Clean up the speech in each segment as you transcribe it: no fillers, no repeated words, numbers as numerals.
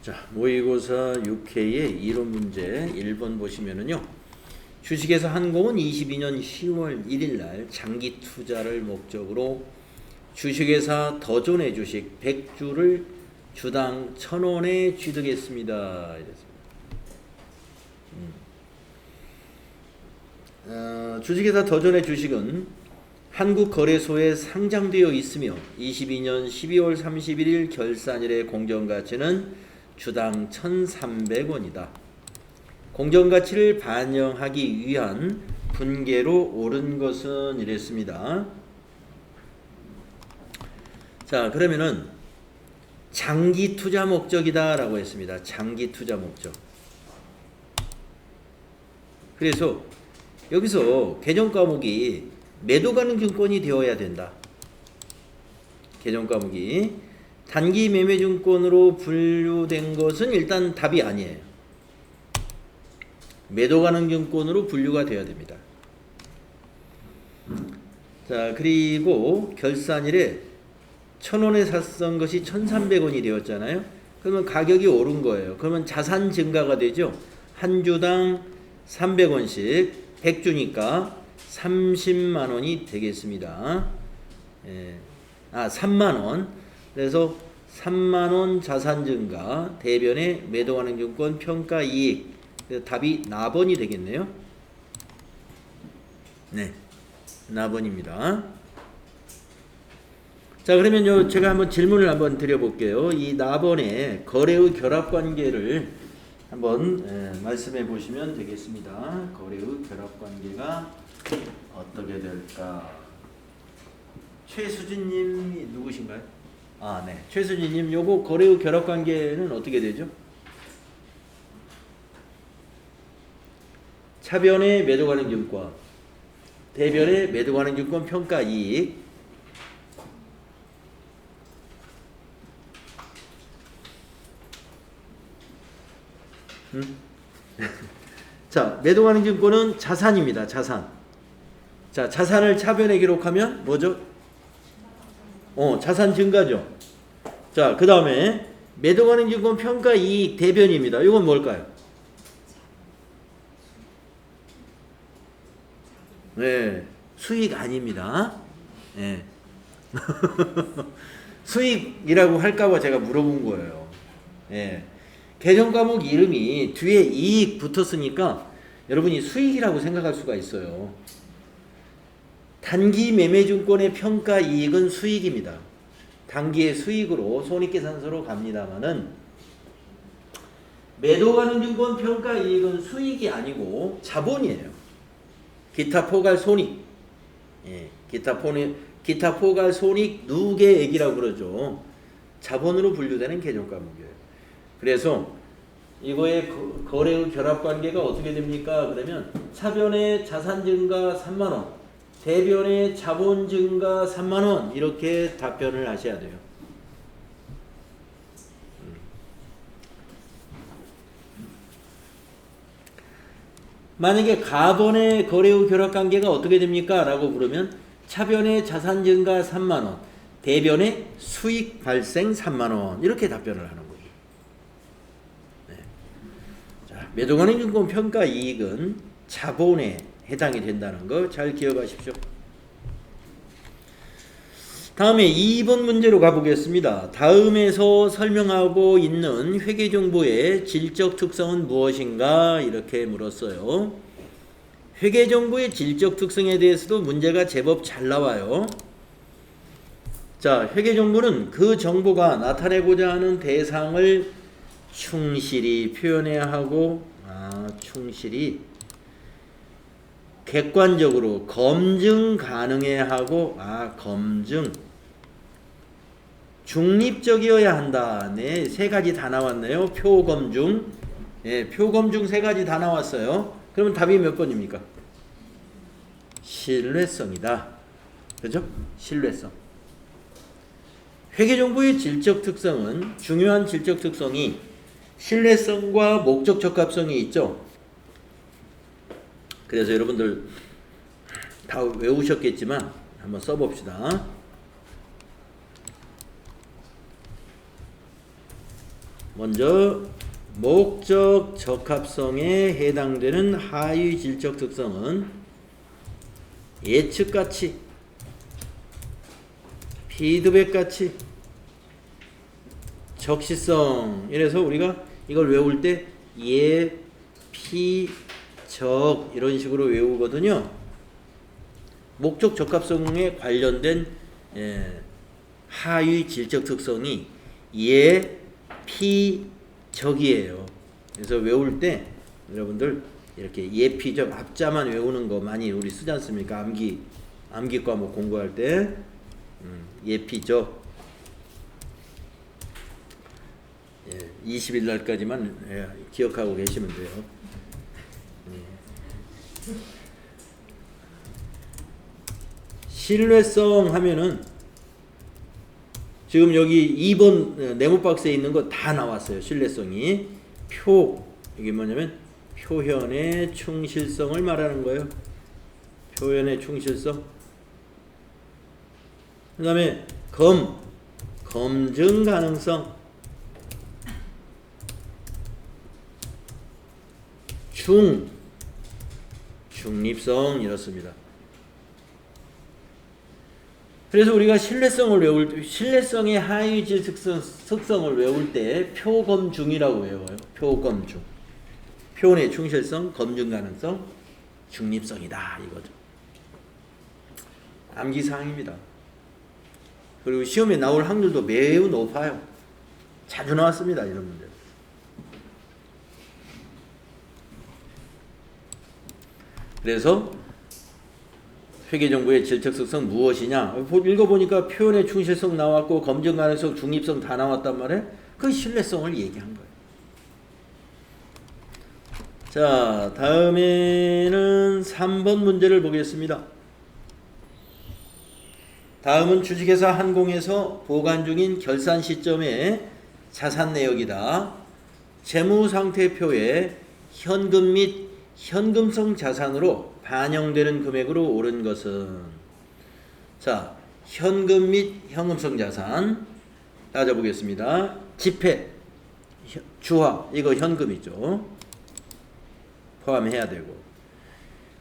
자, 모의고사 6회의 이론 문제 1번 보시면은요. 주식회사 한공은 22년 10월 1일 날 장기 투자를 목적으로 주식회사 더존의 주식 100주를 주당 1,000원에 취득했습니다. 이랬습니다. 주식회사 더존의 주식은 한국거래소에 상장되어 있으며 22년 12월 31일 결산일의 공정가치는 주당 1,300원이다. 공정가치를 반영하기 위한 분계로 오른 것은 이랬습니다. 자, 그러면은 장기 투자 목적이다 라고 했습니다. 장기 투자 목적. 그래서 여기서 개정 과목이 매도 가능 증권이 되어야 된다. 개정 과목이 단기 매매 증권으로 분류된 것은 일단 답이 아니에요. 매도 가능 증권으로 분류가 되어야 됩니다. 자, 그리고 결산일에 1,000원에 샀던 것이 1,300원이 되었잖아요. 그러면 가격이 오른 거예요. 그러면 자산 증가가 되죠. 한 주당 300원씩 100주니까 30만 원이 되겠습니다. 3만 원. 그래서 3만 원 자산 증가 대변의 매도 가능 증권 평가 이익. 답이 나번이 되겠네요. 네, 나번입니다. 자, 그러면 제가 한번 질문을 한번 드려볼게요. 이 나번의 거래의 결합 관계를 한번 말씀해 보시면 되겠습니다. 거래의 결합 관계가 어떻게 될까? 최수진님이 누구신가요? 아, 네, 최수진님, 요거 거래의 결합 관계는 어떻게 되죠? 차변의 매도 가능 증권, 대변의 매도 가능 증권 평가 이익. 자, 매도 가능 증권은 자산입니다. 자산. 자, 자산을 차변에 기록하면 뭐죠? 자산 증가죠. 자, 그 다음에 매도 가능 증권 평가 이익 대변입니다. 이건 뭘까요? 네, 수익 아닙니다. 네. 수익이라고 할까봐 제가 물어본 거예요. 네. 개정 과목 이름이 뒤에 이익 붙었으니까 여러분이 수익이라고 생각할 수가 있어요. 단기 매매증권의 평가 이익은 수익입니다. 단기의 수익으로 손익계산서로 갑니다만은 매도 가능 증권 평가 이익은 수익이 아니고 자본이에요. 기타 포괄 손익, 기타 포괄 손익 누계액이라고 그러죠. 자본으로 분류되는 개정 과목이에요. 그래서 이거의 거래의 결합 관계가 어떻게 됩니까? 그러면 차변의 자산 증가 3만 원, 대변의 자본 증가 3만 원 이렇게 답변을 하셔야 돼요. 만약에 가번의 거래의 결합 관계가 어떻게 됩니까? 라고 물으면 차변의 자산 증가 3만 원, 대변의 수익 발생 3만 원 이렇게 답변을 하는 거죠. 네. 자, 매도 가능 증권 평가 이익은 자본에 해당이 된다는 거 잘 기억하십시오. 다음에 2번 문제로 가보겠습니다. 다음에서 설명하고 있는 회계정보의 질적 특성은 무엇인가? 이렇게 물었어요. 회계정보의 질적 특성에 대해서도 문제가 제법 잘 나와요. 자, 회계정보는 그 정보가 나타내고자 하는 대상을 충실히 표현해야 하고, 충실히 객관적으로 검증 가능해야 하고, 검증 중립적이어야 한다. 네, 세 가지 다 나왔네요. 표검중, 표검중 세 가지 다 나왔어요. 그러면 답이 몇 번입니까? 신뢰성이다. 그죠? 신뢰성. 회계정보의 질적 특성은 중요한 질적 특성이 신뢰성과 목적 적합성이 있죠. 그래서 여러분들 다 외우셨겠지만 한번 써봅시다. 먼저 목적 적합성에 해당되는 하위 질적 특성은 예측가치, 피드백가치, 적시성. 이래서 우리가 이걸 외울 때 예, 피, 적 이런 식으로 외우거든요. 목적 적합성에 관련된 하위 질적 특성이 예, 피, 적이에요. 그래서 외울 때 여러분들 이렇게 예, 피, 적 앞자만 외우는 거 많이 우리 쓰지 않습니까? 암기 과목 공부할 때 예, 피, 적 20일 날까지만 기억하고 계시면 돼요. 신뢰성 하면은 지금 여기 2번 네모 박스에 있는 거 다 나왔어요. 신뢰성이 이게 뭐냐면 표현의 충실성을 말하는 거예요. 표현의 충실성. 그 다음에 검증 가능성, 중립성 이렇습니다. 그래서 우리가 신뢰성의 하위질 특성을 외울 때 표검중이라고 외워요. 표검중. 표현의 충실성, 검증 가능성, 중립성이다 이거죠. 암기사항입니다. 그리고 시험에 나올 확률도 매우 높아요. 자주 나왔습니다. 이런 문제. 그래서 회계정보의 질적 특성 무엇이냐? 읽어보니까 표현의 충실성 나왔고 검증 가능성, 중립성 다 나왔단 말이에요. 그 신뢰성을 얘기한 거예요. 자, 다음에는 3번 문제를 보겠습니다. 다음은 주식회사 한공에서 보관 중인 결산 시점의 자산 내역이다. 재무상태표에 현금 및 현금성 자산으로 반영되는 금액으로 오른 것은, 자, 현금 및 현금성 자산 따져보겠습니다. 지폐, 주화, 이거 현금이죠. 포함해야 되고,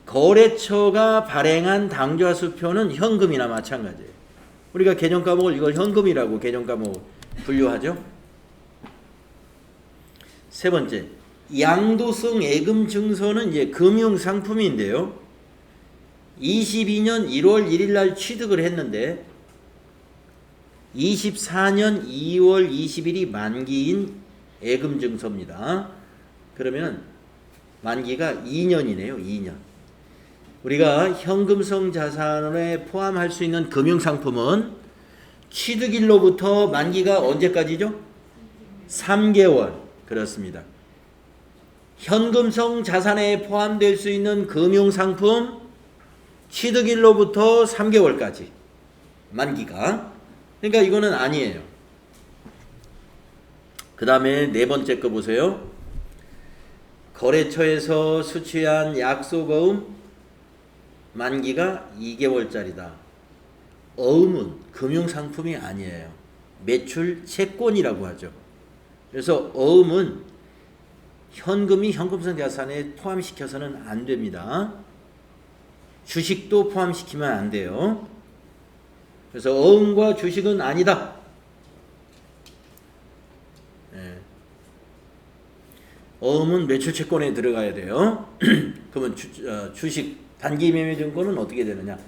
거래처가 발행한 당좌수표는 현금이나 마찬가지예요. 우리가 개정 과목을 이걸 현금이라고 개정 과목 분류하죠. 세 번째, 양도성 예금 증서는 이제 금융 상품인데요. 22년 1월 1일 날 취득을 했는데 24년 2월 20일이 만기인 예금 증서입니다. 그러면 만기가 2년이네요. 2년. 우리가 현금성 자산에 포함할 수 있는 금융 상품은 취득일로부터 만기가 언제까지죠? 3개월. 그렇습니다. 현금성 자산에 포함될 수 있는 금융상품 취득일로부터 3개월까지 만기가. 그러니까 이거는 아니에요. 그 다음에 네 번째 거 보세요. 거래처에서 수취한 약속어음 만기가 2개월짜리다. 어음은 금융상품이 아니에요. 매출 채권이라고 하죠. 그래서 어음은 현금이 현금성 자산에 포함시켜서는 안 됩니다. 주식도 포함시키면 안 돼요. 그래서 어음과 주식은 아니다. 어음은 매출채권에 들어가야 돼요. 그러면 주식 단기 매매 증권은 어떻게 되느냐?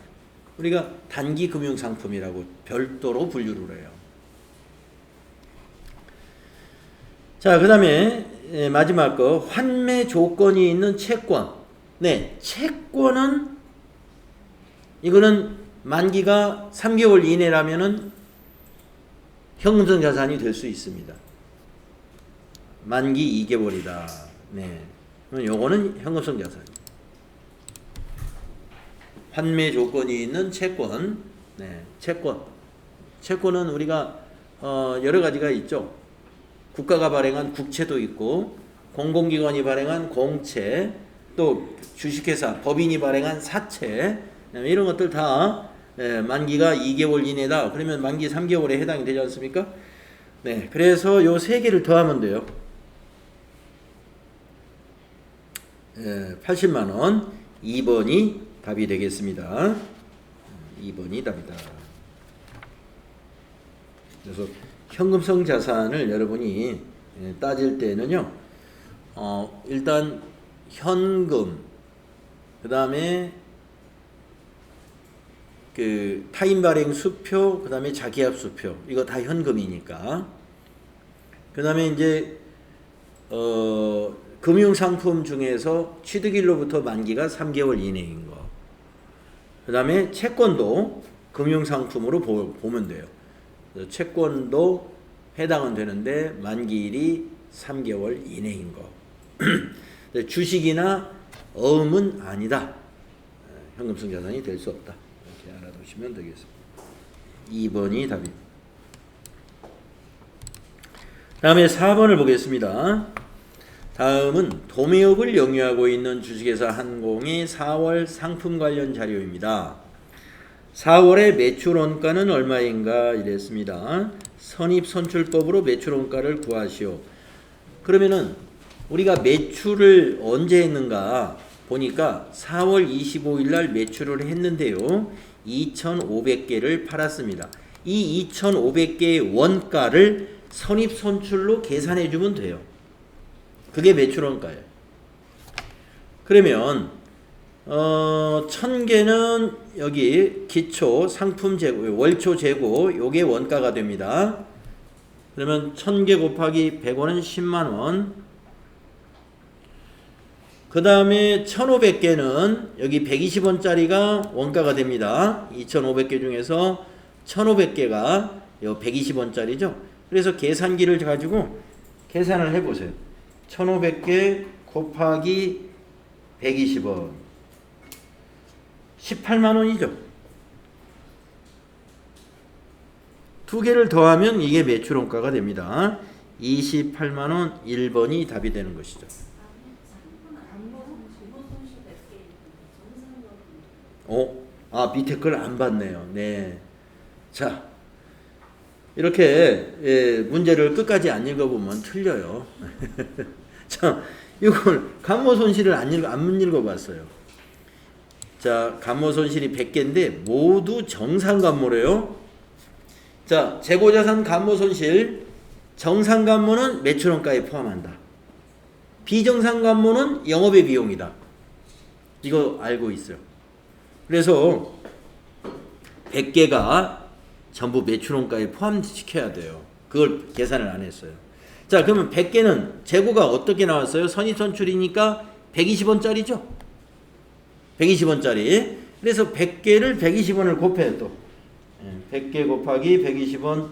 우리가 단기 금융상품이라고 별도로 분류를 해요. 자, 그 다음에 마지막 거, 환매 조건이 있는 채권. 네, 채권은 이거는 만기가 3개월 이내라면은 현금성 자산이 될 수 있습니다. 만기 2개월이다. 네, 요거는 현금성 자산. 환매 조건이 있는 채권. 네, 채권은 우리가 여러 가지가 있죠. 국가가 발행한 국채도 있고, 공공기관이 발행한 공채, 또 주식회사, 법인이 발행한 사채, 이런 것들 다 만기가 2개월 이내다. 그러면 만기 3개월에 해당이 되지 않습니까? 네, 그래서 요 세 개를 더하면 돼요. 80만 원. 2번이 답이 되겠습니다. 2번이 답이다. 그래서 현금성 자산을 여러분이 따질 때는요, 일단 현금, 그 다음에 그 타인 발행 수표, 그 다음에 자기압 수표, 이거 다 현금이니까. 그 다음에 이제 금융상품 중에서 취득일로부터 만기가 3개월 이내인 거. 그 다음에 채권도 금융상품으로 보면 돼요. 채권도 해당은 되는데 만기일이 3개월 이내인 거. 주식이나 어음은 아니다. 현금성 자산이 될 수 없다. 이렇게 알아두시면 되겠습니다. 2번이 답입니다. 다음에 4번을 보겠습니다. 다음은 도매업을 영위하고 있는 주식회사 한공의 4월 상품 관련 자료입니다. 4월의 매출 원가는 얼마인가 이랬습니다. 선입선출법으로 매출 원가를 구하시오. 그러면은 우리가 매출을 언제 했는가 보니까 4월 25일 날 매출을 했는데요. 2,500개를 팔았습니다. 이 2,500개의 원가를 선입선출로 계산해 주면 돼요. 그게 매출 원가예요. 그러면 1,000개는 여기 기초 상품 재고, 월초 재고 요게 원가가 됩니다. 그러면 1,000개 곱하기 100원은 10만 원. 그 다음에 1,500개는 여기 120원짜리가 원가가 됩니다. 2,500개 중에서 1,500개가 120원짜리죠. 그래서 계산기를 가지고 계산을 해보세요. 1,500개 곱하기 120원 18만 원이죠. 두 개를 더하면 이게 매출 원가가 됩니다. 28만 원. 1번이 답이 되는 것이죠. 밑에 걸 안 봤네요. 네. 자, 이렇게 문제를 끝까지 안 읽어보면 틀려요. 자, 이걸 감모손실을 안 읽어봤어요. 자, 감모손실이 100개인데 모두 정상감모래요. 자, 재고자산 감모손실, 정상감모는 매출원가에 포함한다. 비정상감모는 영업의 비용이다. 이거 알고 있어요. 그래서 100개가 전부 매출원가에 포함시켜야 돼요. 그걸 계산을 안 했어요. 자, 그러면 100개는 재고가 어떻게 나왔어요? 선입선출이니까 120원짜리죠? 120원짜리. 그래서 100개를 120원을 곱해요, 또. 100개 곱하기 120원.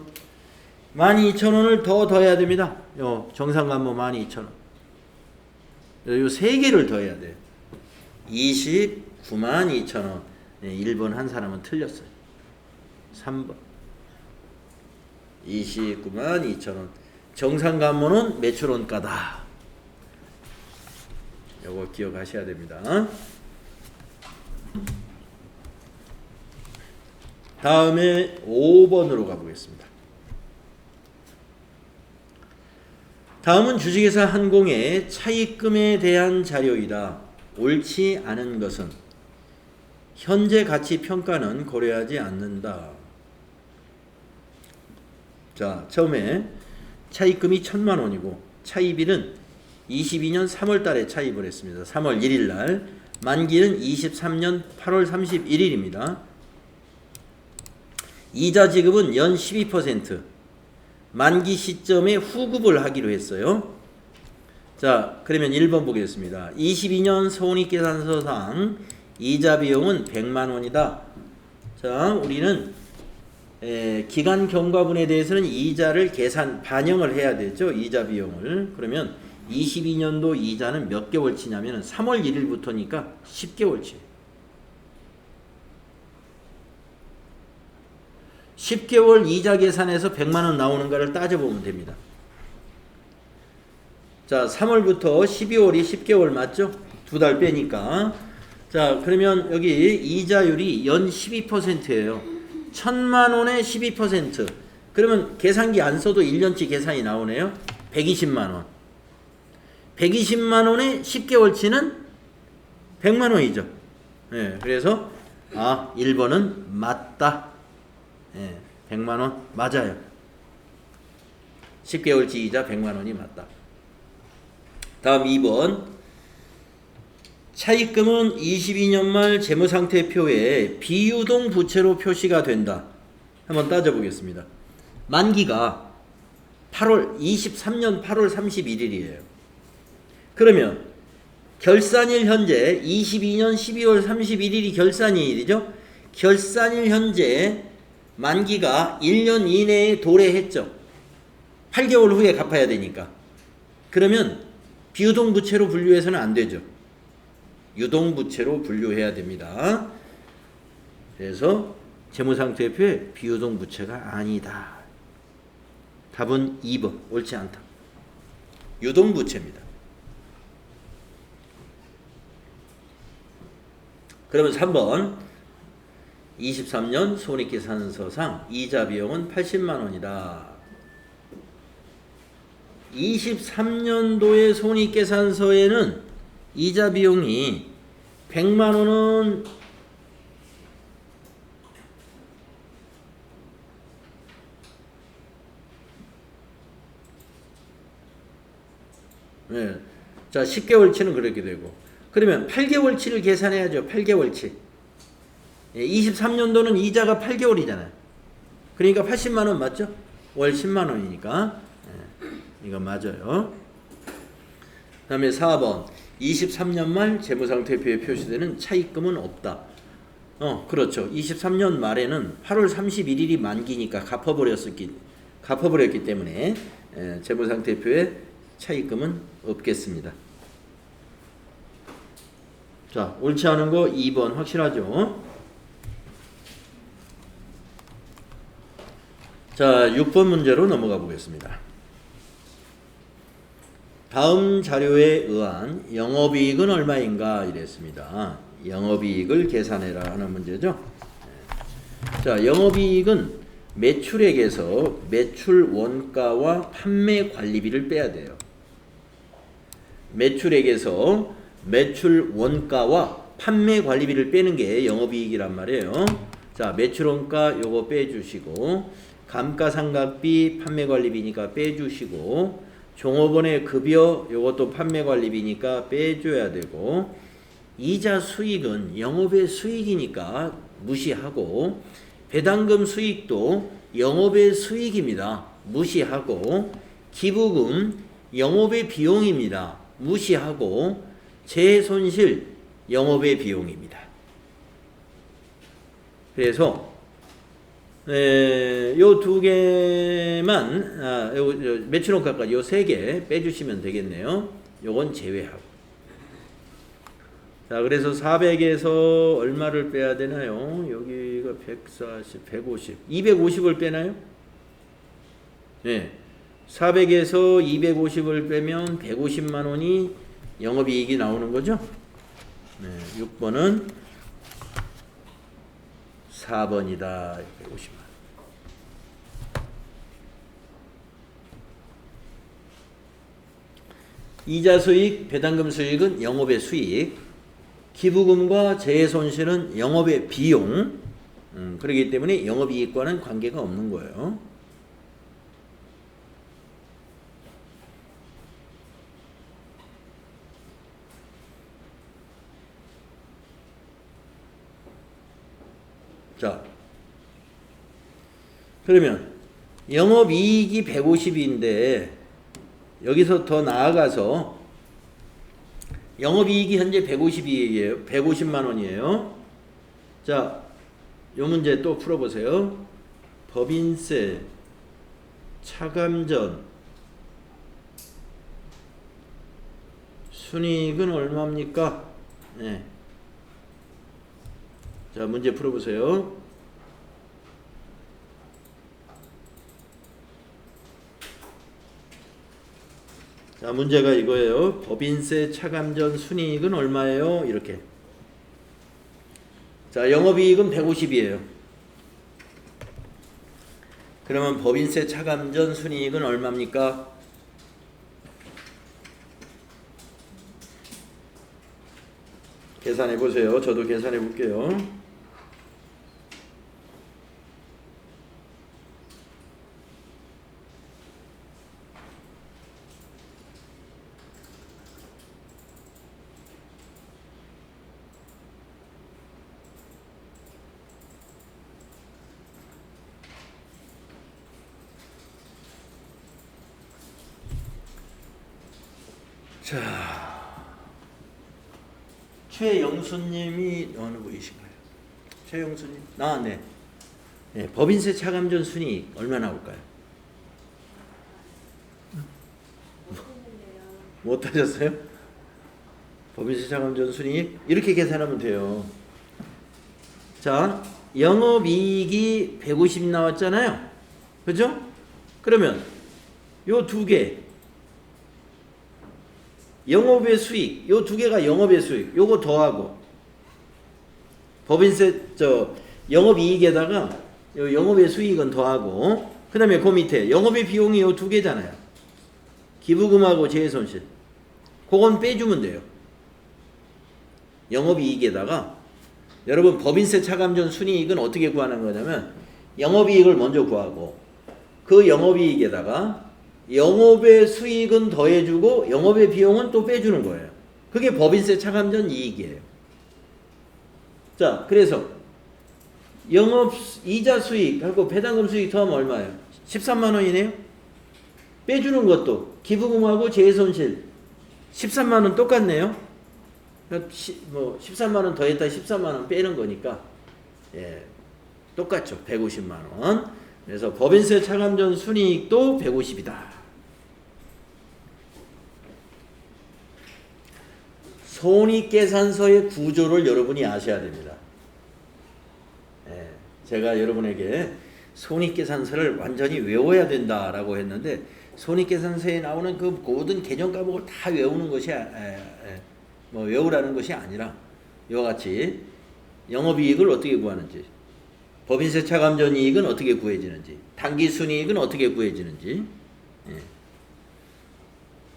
12,000원을 더 더해야 됩니다. 정상감모 12,000원. 요 3개를 더해야 돼요. 29만 2천원. 1번 한 사람은 틀렸어요. 3번. 29만 2천원. 정상감모는 매출원가다. 요거 기억하셔야 됩니다. 다음에 5번으로 가보겠습니다. 다음은 주식회사 한공의 차입금에 대한 자료이다. 옳지 않은 것은 현재 가치 평가는 고려하지 않는다. 자, 처음에 차입금이 1,000만 원이고 차입일은 22년 3월 달에 차입을 했습니다. 3월 1일 날. 만기는 23년 8월 31일입니다. 이자 지급은 연 12%. 만기 시점에 후급을 하기로 했어요. 자, 그러면 1번 보겠습니다. 22년 손익계산서상 이자 비용은 100만 원이다. 자, 우리는 기간 경과분에 대해서는 이자를 반영을 해야 되죠. 이자 비용을. 그러면 22년도 이자는 몇 개월치냐면 3월 1일부터니까 10개월치. 10개월 이자 계산해서 100만 원 나오는가를 따져보면 됩니다. 자, 3월부터 12월이 10개월 맞죠? 2달 빼니까. 자, 그러면 여기 이자율이 연 12%예요. 1,000만 원에 12%. 그러면 계산기 안 써도 1년치 계산이 나오네요. 120만 원. 120만 원에 10개월치는 100만 원이죠. 예, 그래서 1번은 맞다. 예, 100만 원 맞아요. 10개월치 이자 100만 원이 맞다. 다음 2번. 차입금은 22년 말 재무상태표에 비유동 부채로 표시가 된다. 한번 따져보겠습니다. 만기가 23년 8월 31일이에요. 그러면 결산일 현재 22년 12월 31일이 결산일이죠. 결산일 현재 만기가 1년 이내에 도래했죠. 8개월 후에 갚아야 되니까. 그러면 비유동부채로 분류해서는 안 되죠. 유동부채로 분류해야 됩니다. 그래서 재무상태표에 비유동부채가 아니다. 답은 2번. 옳지 않다. 유동부채입니다. 그러면 3번. 23년 손익계산서상 이자 비용은 80만 원이다. 23년도의 손익계산서에는 이자 비용이 100만 원은 네. 자, 10개월치는 그렇게 되고, 그러면 8개월치를 계산해야죠. 8개월치. 23년도는 이자가 8개월이잖아요. 그러니까 80만 원 맞죠? 월 10만 원이니까. 이거 맞아요. 그 다음에 4번. 23년 말 재무상태표에 표시되는 차입금은 없다. 그렇죠. 23년 말에는 8월 31일이 만기니까 갚아버렸기 때문에 재무상태표에 차입금은 없겠습니다. 자, 옳지 않은 거 2번 확실하죠? 자, 6번 문제로 넘어가 보겠습니다. 다음 자료에 의한 영업이익은 얼마인가 이랬습니다. 영업이익을 계산해라 하는 문제죠. 자, 영업이익은 매출액에서 매출 원가와 판매 관리비를 빼야 돼요. 매출액에서 매출 원가와 판매 관리비를 빼는 게 영업이익이란 말이에요. 자, 매출 원가 요거 빼주시고, 감가상각비 판매 관리비니까 빼주시고, 종업원의 급여 요것도 판매 관리비니까 빼줘야 되고, 이자 수익은 영업의 수익이니까 무시하고, 배당금 수익도 영업의 수익입니다. 무시하고, 기부금 영업의 비용입니다. 무시하고, 재손실 영업의 비용입니다. 그래서 요 두 개만 매출원가까지 요 세 개 빼주시면 되겠네요. 요건 제외하고. 자, 그래서 400에서 얼마를 빼야 되나요? 여기가 140, 150, 250을 빼나요? 네. 400에서 250을 빼면 150만 원이 영업이익이 나오는 거죠? 네, 6번은 4번이다. 150만. 이자 수익, 배당금 수익은 영업의 수익, 기부금과 재손실은 영업의 비용. 그렇기 때문에 영업이익과는 관계가 없는 거예요. 자, 그러면 영업이익이 150인데 여기서 더 나아가서 영업이익이 현재 150이에요. 150만 원이에요. 자, 요 문제 또 풀어보세요. 법인세, 차감전, 순이익은 얼마입니까? 네. 자, 문제 풀어보세요. 자, 문제가 이거예요. 법인세, 차감전, 순이익은 얼마예요? 이렇게. 자, 영업이익은 150이에요. 그러면 법인세 차감전 순이익은 얼마입니까? 계산해 보세요. 저도 계산해 볼게요. 자, 최영수님이 어느 분이신가요? 최영수님, 네. 네, 법인세 차감전 순이익 얼마 나올까요? 못 하셨어요? 법인세 차감전 순이익 이렇게 계산하면 돼요. 자, 영업이익이 150 나왔잖아요. 그죠? 그러면 요 두 개, 영업의 수익, 요 두 개가 영업의 수익, 요거 더하고 법인세 영업이익에다가 요 영업의 수익은 더하고, 그 다음에 그 밑에 영업의 비용이 요 두 개잖아요. 기부금하고 재해손실, 그건 빼주면 돼요. 영업이익에다가 여러분 법인세 차감전 순이익은 어떻게 구하는 거냐면 영업이익을 먼저 구하고 그 영업이익에다가 영업의 수익은 더해주고 영업의 비용은 또 빼주는 거예요. 그게 법인세 차감전 이익이에요. 자, 그래서 영업 이자 수익하고 배당금 수익 더하면 얼마예요? 13만 원이네요. 빼주는 것도 기부금하고 재해손실 13만 원 똑같네요. 13만 원 더했다 13만 원 빼는 거니까 똑같죠. 150만 원. 그래서 법인세 차감전 순이익도 150이다. 손익계산서의 구조를 여러분이 아셔야 됩니다. 제가 여러분에게 손익계산서를 완전히 외워야 된다라고 했는데 손익계산서에 나오는 그 모든 개념 과목을 다 외우는 것이 외우라는 것이 아니라 이와 같이 영업이익을 어떻게 구하는지, 법인세 차감전 이익은 어떻게 구해지는지, 당기순이익은 어떻게 구해지는지.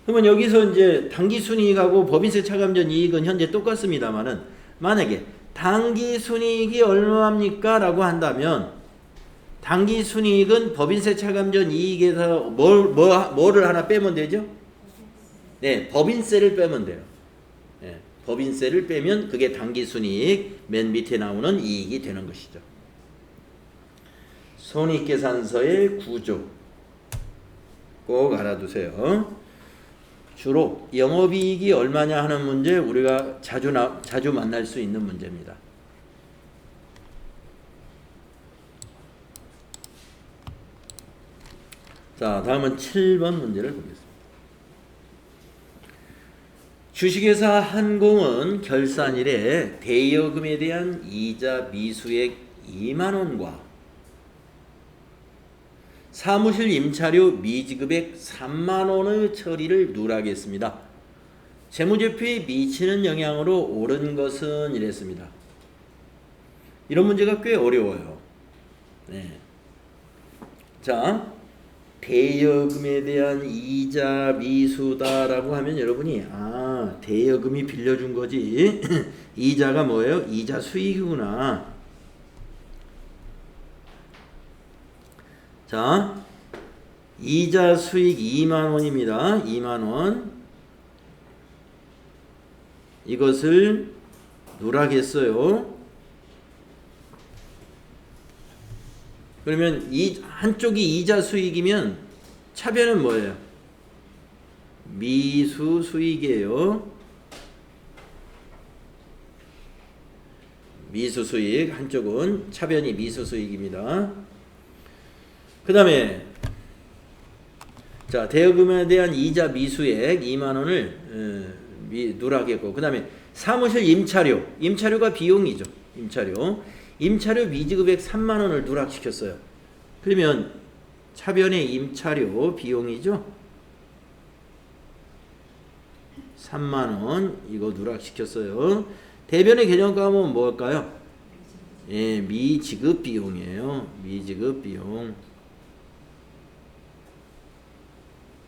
그러면 여기서 이제 당기순이익하고 법인세 차감전 이익은 현재 똑같습니다만은 만약에 당기순이익이 얼마입니까? 라고 한다면 당기순이익은 법인세 차감전 이익에서 뭐를 하나 빼면 되죠? 네, 법인세를 빼면 돼요. 법인세를 빼면 그게 당기순이익 맨 밑에 나오는 이익이 되는 것이죠. 손익계산서의 구조 꼭 알아두세요. 주로 영업이익이 얼마냐 하는 문제 우리가 자주 만날 수 있는 문제입니다. 자, 다음은 7번 문제를 보겠습니다. 주식회사 한공은 결산일에 대여금에 대한 이자 미수액 2만 원과 사무실 임차료 미지급액 3만 원의 처리를 누락했습니다. 재무제표에 미치는 영향으로 옳은 것은 이랬습니다. 이런 문제가 꽤 어려워요. 자, 대여금에 대한 이자 미수다라고 하면 여러분이 대여금이 빌려준 거지 이자가 뭐예요? 이자 수익이구나. 자, 이자 수익 2만 원입니다. 2만 원. 이것을 누락했어요. 그러면 이 한쪽이 이자 수익이면 차변은 뭐예요? 미수 수익이에요. 미수 수익, 한쪽은 차변이 미수 수익입니다. 그 다음에 자, 대여금에 대한 이자 미수액 2만 원을 누락했고, 그 다음에 사무실 임차료가 비용이죠. 임차료 미지급액 3만 원을 누락시켰어요. 그러면 차변의 임차료 비용이죠. 3만 원 이거 누락시켰어요. 대변의 개념감은 뭘까요? 미지급 비용이에요. 미지급 비용.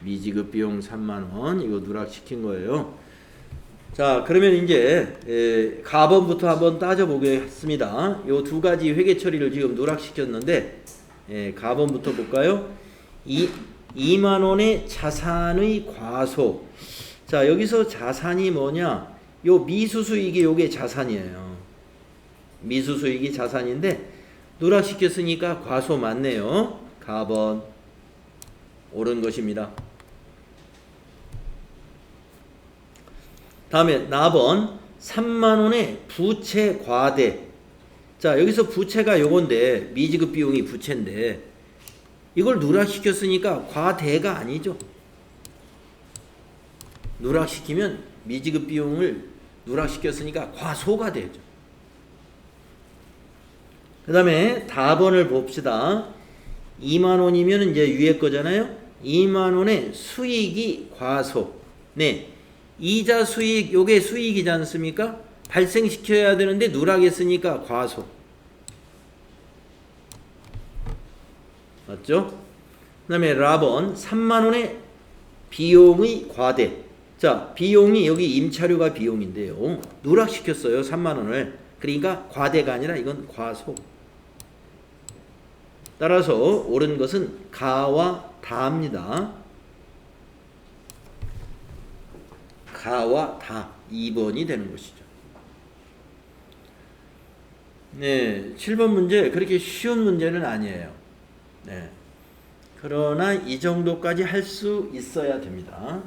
미지급 비용 3만 원 이거 누락시킨 거예요. 자, 그러면 이제 가번부터 한번 따져보겠습니다. 요 두 가지 회계 처리를 지금 누락시켰는데 가번부터 볼까요? 2만 원의 자산의 과소. 자, 여기서 자산이 뭐냐? 요 미수수익이 요게 자산이에요. 미수수익이 자산인데 누락시켰으니까 과소 맞네요. 가번 옳은 것입니다. 다음에 나번 3만 원의 부채 과대. 자, 여기서 부채가 요건데 미지급 비용이 부채인데 이걸 누락시켰으니까 과대가 아니죠. 누락시키면 미지급 비용을 누락시켰으니까 과소가 되죠. 그 다음에 다번을 봅시다. 2만 원이면 이제 위에 거잖아요. 2만 원의 수익이 과소. 네. 이자 수익, 요게 수익이지 않습니까? 발생시켜야 되는데 누락했으니까 과소. 맞죠? 그 다음에 라번 3만 원의 비용의 과대. 자, 비용이 여기 임차료가 비용인데요. 누락시켰어요. 3만 원을. 그러니까 과대가 아니라 이건 과소. 따라서 옳은 것은 가와 다입니다. 가와 다 2번이 되는 것이죠. 네, 7번 문제 그렇게 쉬운 문제는 아니에요. 네. 그러나 이 정도까지 할 수 있어야 됩니다.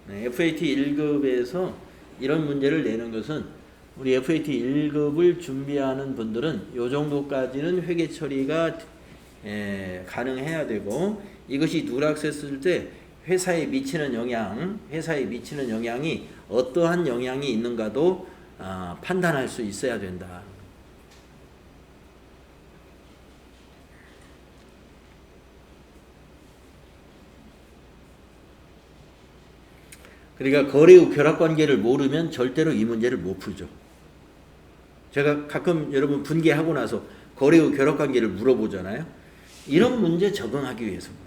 네, FAT 1급에서 이런 문제를 내는 것은 우리 FAT 1급을 준비하는 분들은 이 정도까지는 회계 처리가 가능해야 되고 이것이 누락했을 때 회사에 미치는 영향이 어떠한 영향이 있는가도 판단할 수 있어야 된다. 그러니까 거래 후 결합 관계를 모르면 절대로 이 문제를 못 풀죠. 제가 가끔 여러분 분개하고 나서 거래 후 결합 관계를 물어보잖아요. 이런 문제 적응하기 위해서 물어봐요.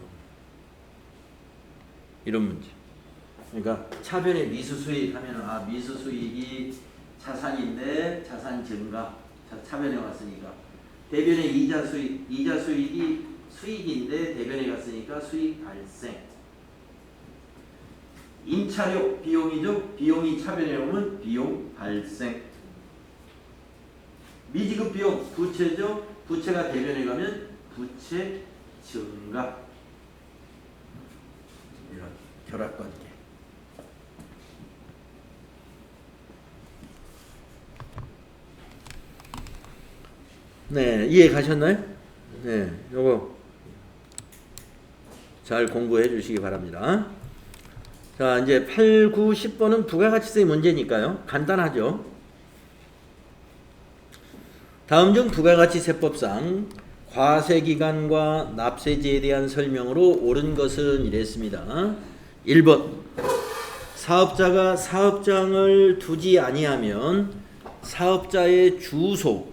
이런 문제. 그러니까 차변의 미수수익 하면은 미수수익이 자산인데 자산 증가. 차변에 왔으니까. 대변의 이자 수익이 수익인데 대변에 갔으니까 수익 발생. 임차료 비용이죠. 비용이 차변에 오면 비용 발생. 미지급 비용 부채죠. 부채가 대변에 가면 부채 증가. 이런 결합관계. 네, 이해 가셨나요? 네, 요거 잘 공부해 주시기 바랍니다. 자, 이제 8, 9, 10번은 부가가치세의 문제니까요. 간단하죠. 다음 중 부가가치세법상 과세기간과 납세지에 대한 설명으로 옳은 것은 이랬습니다. 1번 사업자가 사업장을 두지 아니하면 사업자의 주소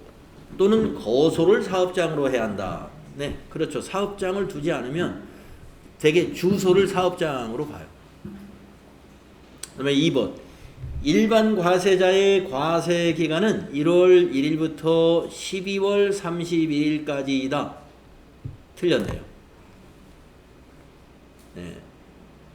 또는 거소를 사업장으로 해야 한다. 네, 그렇죠. 사업장을 두지 않으면 대개 주소를 사업장으로 봐요. 그 다음에 2번 일반 과세자의 과세 기간은 1월 1일부터 12월 31일까지이다. 틀렸네요. 네.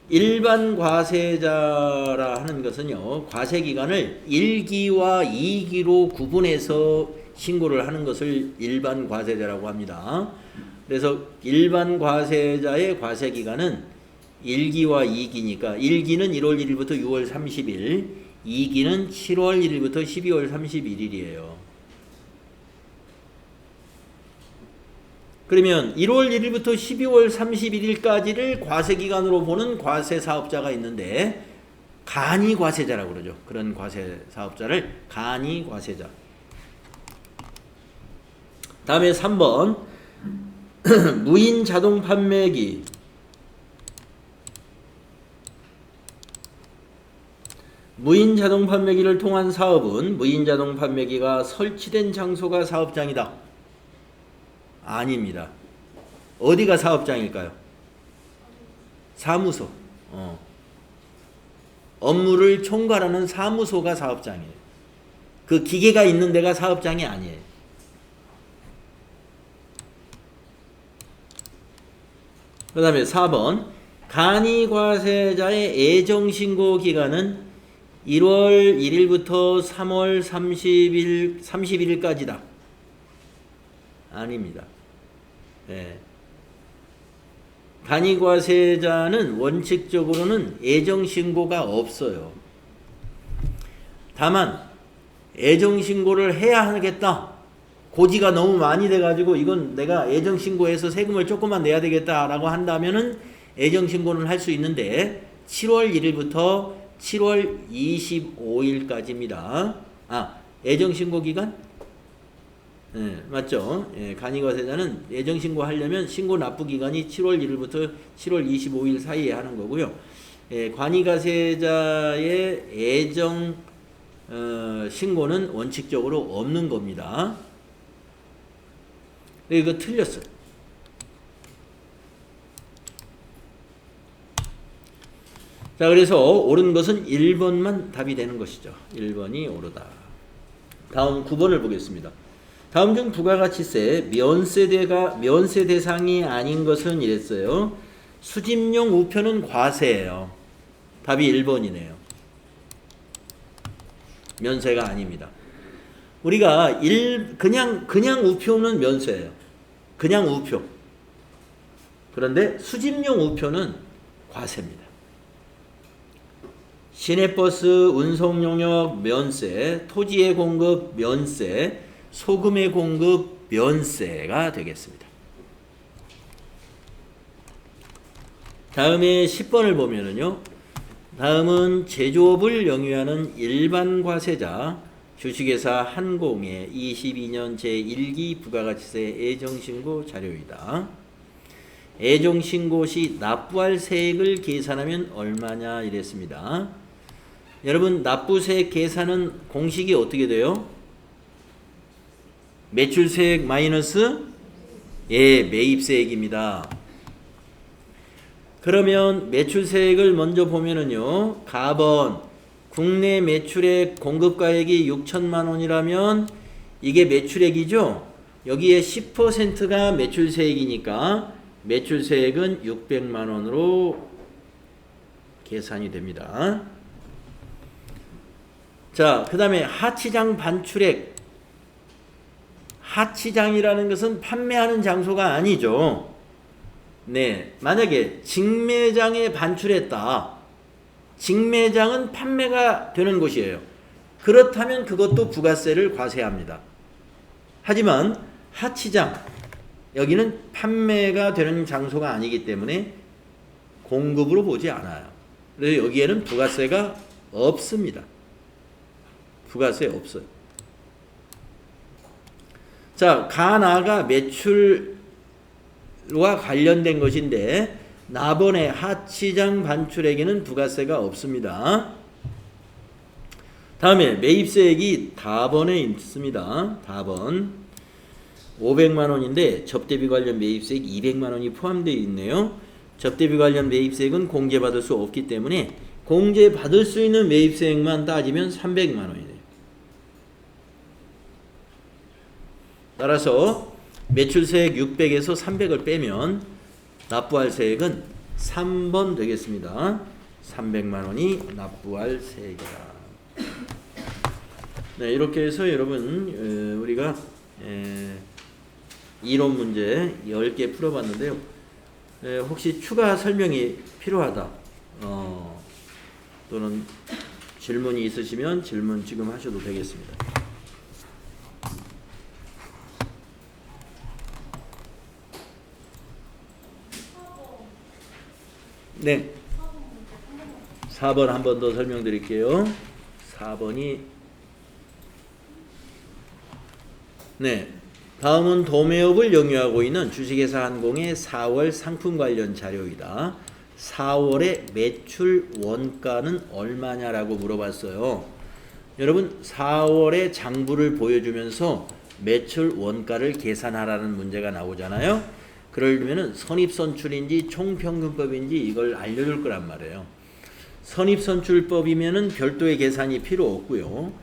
일반 과세자라 하는 것은요. 과세 기간을 1기와 2기로 구분해서 신고를 하는 것을 일반 과세자라고 합니다. 그래서 일반 과세자의 과세 기간은 1기와 2기니까 1기는 1월 1일부터 6월 30일, 2기는 7월 1일부터 12월 31일이에요. 그러면 1월 1일부터 12월 31일까지를 과세기간으로 보는 과세사업자가 있는데 간이과세자라고 그러죠. 그런 과세사업자를 간이과세자. 다음에 3번 무인 자동 판매기. 무인 자동 판매기를 통한 사업은 무인 자동 판매기가 설치된 장소가 사업장이다. 아닙니다. 어디가 사업장일까요? 사무소. 업무를 총괄하는 사무소가 사업장이에요. 그 기계가 있는 데가 사업장이 아니에요. 그 다음에 4번 간이과세자의 애정신고 기간은 1월 1일부터 3월 31일까지다. 아닙니다. 네. 간이과세자는 원칙적으로는 애정신고가 없어요. 다만 애정신고를 해야 하겠다. 고지가 너무 많이 돼가지고 이건 내가 애정신고해서 세금을 조금만 내야 되겠다라고 한다면은 애정신고는 할 수 있는데 7월 1일부터 7월 25일까지입니다. 애정신고 기간? 네, 맞죠? 예, 간이과세자는 애정신고 하려면 신고 납부 기간이 7월 1일부터 7월 25일 사이에 하는 거고요. 예, 간이과세자의 애정 신고는 원칙적으로 없는 겁니다. 이거 틀렸어요. 자, 그래서 옳은 것은 1번만 답이 되는 것이죠. 1번이 옳다. 다음 9번을 보겠습니다. 다음 중 부가가치세 면세 대상이 아닌 것은 이랬어요. 수집용 우표는 과세예요. 답이 1번이네요. 면세가 아닙니다. 우리가 그냥 우표는 면세예요. 그냥 우표. 그런데 수집용 우표는 과세입니다. 시내버스 운송용역 면세, 토지의 공급 면세, 소금의 공급 면세가 되겠습니다. 다음에 10번을 보면은요. 다음은 제조업을 영위하는 일반 과세자 주식회사 한공의 22년 제1기 부가가치세 애정신고 자료이다. 애정신고 시 납부할 세액을 계산하면 얼마냐 이랬습니다. 여러분 납부세액 계산은 공식이 어떻게 돼요? 매출세액 마이너스 매입세액입니다. 그러면 매출세액을 먼저 보면은요. 가번 국내 매출액 공급가액이 6천만 원이라면 이게 매출액이죠. 여기에 10%가 매출세액이니까 매출세액은 600만 원으로 계산이 됩니다. 자, 그 다음에 하치장 반출액. 하치장이라는 것은 판매하는 장소가 아니죠. 네, 만약에 직매장에 반출했다. 직매장은 판매가 되는 곳이에요. 그렇다면 그것도 부가세를 과세합니다. 하지만 하치장, 여기는 판매가 되는 장소가 아니기 때문에 공급으로 보지 않아요. 그래서 여기에는 부가세가 없습니다. 부가세 없어요. 자, 가나가 매출과 관련된 것인데 나번의 하치장 반출액에는 부가세가 없습니다. 다음에 매입세액이 다번에 있습니다. 다번 500만 원인데 접대비 관련 매입세액 200만 원이 포함되어 있네요. 접대비 관련 매입세액은 공제받을 수 없기 때문에 공제받을 수 있는 매입세액만 따지면 300만 원이 돼요. 따라서 매출세액 600에서 300을 빼면 납부할 세액은 3번 되겠습니다. 300만 원이 납부할 세액이다. 네, 이렇게 해서 여러분 우리가 이론 문제 10개 풀어봤는데요. 혹시 추가 설명이 필요하다 또는 질문이 있으시면 질문 지금 하셔도 되겠습니다. 네, 4번 한 번 더 설명드릴게요. 4번이 네, 다음은 도매업을 영위하고 있는 주식회사 한공의 4월 상품 관련 자료이다. 4월의 매출 원가는 얼마냐라고 물어봤어요. 여러분 4월의 장부를 보여주면서 매출 원가를 계산하라는 문제가 나오잖아요. 그러려면은 선입선출인지 총평균법인지 이걸 알려줄 거란 말이에요. 선입선출법이면은 별도의 계산이 필요 없고요.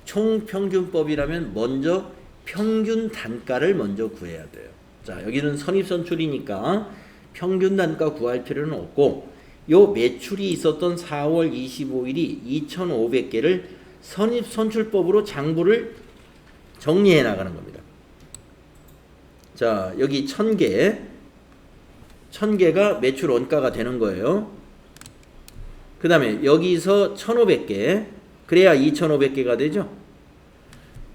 총평균법이라면 먼저 평균 단가를 먼저 구해야 돼요. 자, 여기는 선입선출이니까 평균 단가 구할 필요는 없고, 요 매출이 있었던 4월 25일이 2,500개를 선입선출법으로 장부를 정리해 나가는 겁니다. 자, 여기 1000개가 매출 원가가 되는 거예요. 그 다음에 여기서 1500개, 그래야 2500개가 되죠.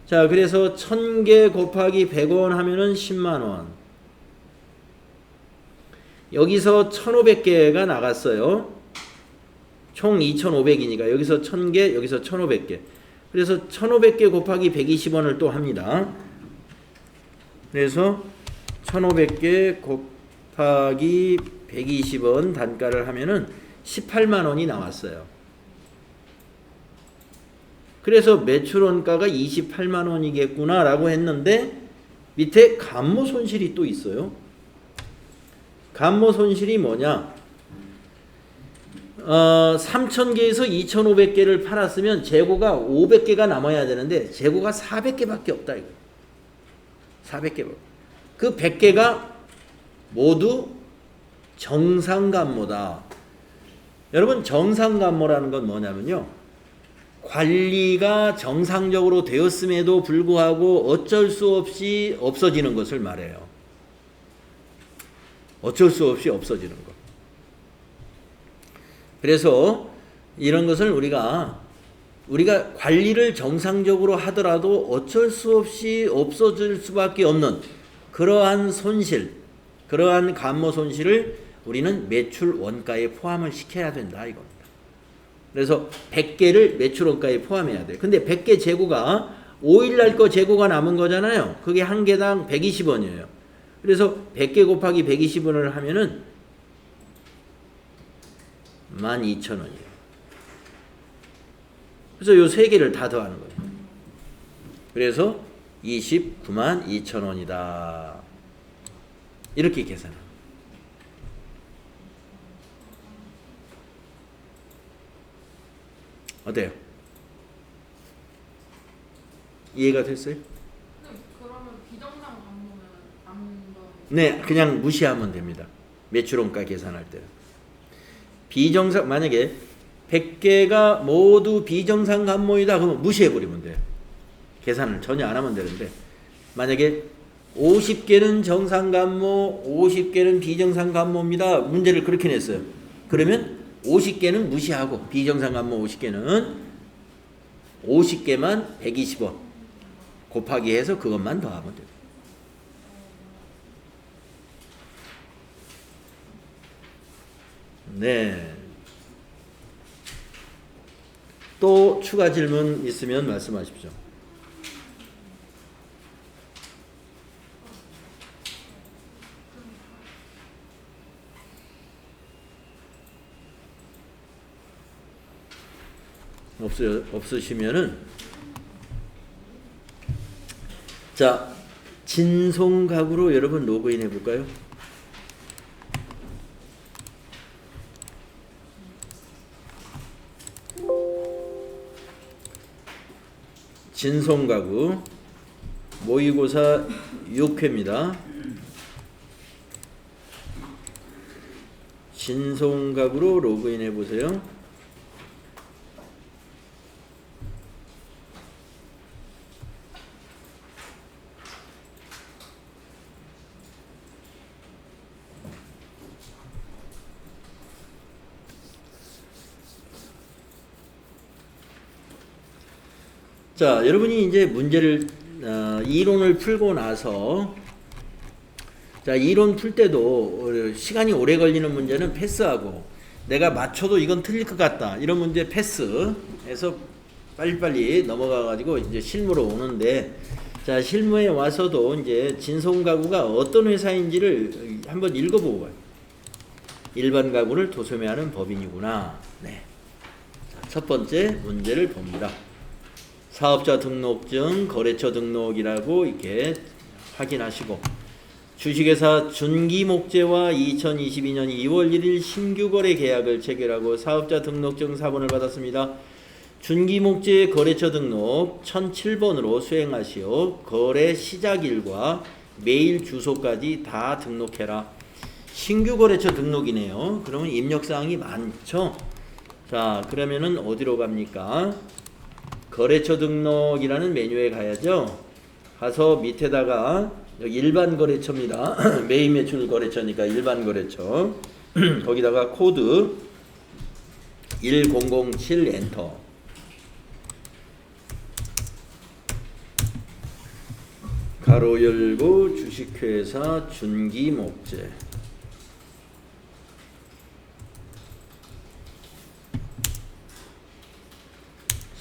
자, 그래서 1000개 곱하기 100원 하면은 10만원. 여기서 1500개가 나갔어요. 총 2500이니까 여기서 1000개, 여기서 1500개. 그래서 1500개 곱하기 120원을 또 합니다. 그래서 1500개 곱하기 120원 단가를 하면은 18만원이 나왔어요. 그래서 매출 원가가 28만원이겠구나 라고 했는데, 밑에 감모 손실이 또 있어요. 감모 손실이 뭐냐? 3000개에서 2500개를 팔았으면 재고가 500개가 남아야 되는데 재고가 400개밖에 없다 이거. 400개. 그 100개가 모두 정상감모다. 여러분, 정상감모라는 건 뭐냐면요, 관리가 정상적으로 되었음에도 불구하고 어쩔 수 없이 없어지는 것을 말해요. 어쩔 수 없이 없어지는 것. 그래서 이런 것을 우리가 관리를 정상적으로 하더라도 어쩔 수 없이 없어질 수밖에 없는 그러한 손실, 그러한 감모 손실을 우리는 매출 원가에 포함을 시켜야 된다 이겁니다. 그래서 100개를 매출 원가에 포함해야 돼요. 근데 100개 재고가 5일날 거 재고가 남은 거잖아요. 그게 한 개당 120원이에요. 그래서 100개 곱하기 120원을 하면은 12,000원이에요. 그래서 요 세 개를 다 더하는 거예요. 그래서 292,000원이다. 이렇게 계산합니다. 어때요? 이해가 됐어요? 그러면 비정상 감모는 안 더. 네, 그냥 무시하면 됩니다. 매출원가 계산할 때는. 비정상, 만약에 100개가 모두 비정상 감모이다 그러면 무시해버리면 돼요. 계산을 전혀 안 하면 되는데, 만약에 50개는 정상 감모, 50개는 비정상 감모입니다. 문제를 그렇게 냈어요. 그러면 50개는 무시하고 비정상 감모 50개는 50개만 120원 곱하기 해서 그것만 더하면 돼요. 네. 또 추가 질문 있으면 말씀하십시오. 없으시면은, 자, 진송가구로 여러분 로그인 해볼까요? 진송가구 모의고사 6회입니다. 진송가구로 로그인 해보세요. 자, 여러분이 이제 문제를 이론을 풀고 나서, 자, 이론 풀 때도 시간이 오래 걸리는 문제는 패스하고, 내가 맞춰도 이건 틀릴 것 같다 이런 문제 패스해서 빨리빨리 넘어가 가지고 이제 실무로 오는데, 자, 실무에 와서도 이제 진송가구가 어떤 회사인지를 한번 읽어보고 봐요. 일반 가구를 도소매하는 법인이구나. 네. 자, 첫 번째 문제를 봅니다. 사업자 등록증, 거래처 등록이라고 이렇게 확인하시고, 주식회사 준기목재와 2022년 2월 1일 신규 거래 계약을 체결하고 사업자 등록증 사본을 받았습니다. 준기목재 거래처 등록 1007번으로 수행하시오. 거래 시작일과 메일 주소까지 다 등록해라. 신규 거래처 등록이네요. 그러면 입력사항이 많죠. 자, 그러면은 어디로 갑니까? 거래처 등록이라는 메뉴에 가야죠. 가서 밑에다가 여기 일반 거래처입니다. 매입 매출 거래처니까 일반 거래처. 거기다가 코드 1007 엔터. 가로 열고 주식회사 준기목재.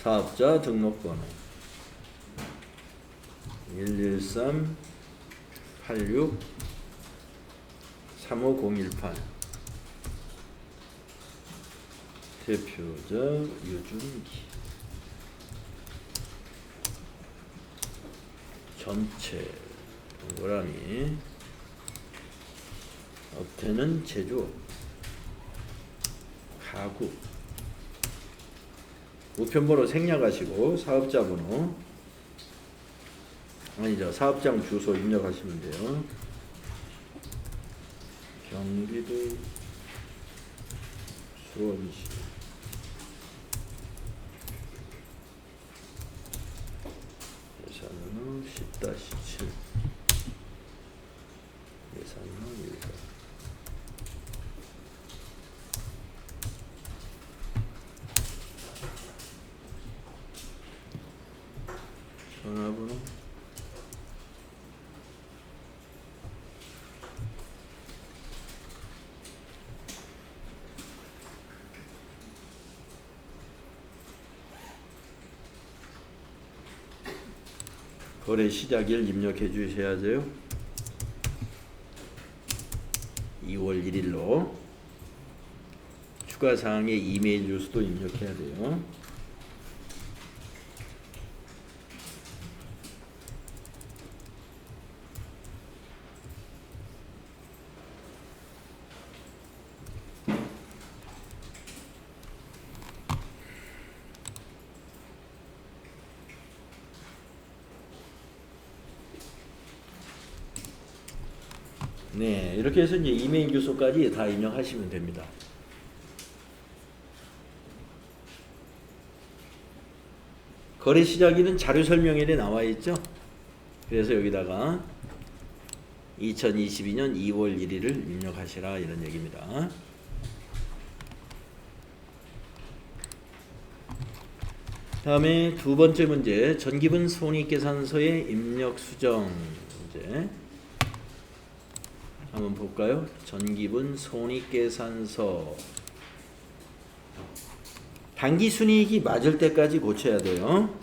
사업자 등록번호 113-86-35018 대표자 유준기 전체 동그라미 업태는 제조업 가구 우편번호 생략하시고 사업자 번호 아니죠. 사업장 주소 입력하시면 돼요. 경기도 수원시 예산은 10-7 예산은 1번 전화번호 거래 시작일 입력해 주셔야 돼요. 2월 1일로 추가 사항에 이메일 주소도 입력해야 돼요. 네, 이렇게 해서 이제 이메일 주소까지 다 입력하시면 됩니다. 거래 시작일은 자료 설명일에 나와 있죠. 그래서 여기다가 2022년 2월 1일을 입력하시라 이런 얘기입니다. 다음에 두 번째 문제, 전기분 손익계산서의 입력 수정 문제. 한번 볼까요? 전기분 손익계산서 당기순이익이 맞을 때까지 고쳐야 돼요.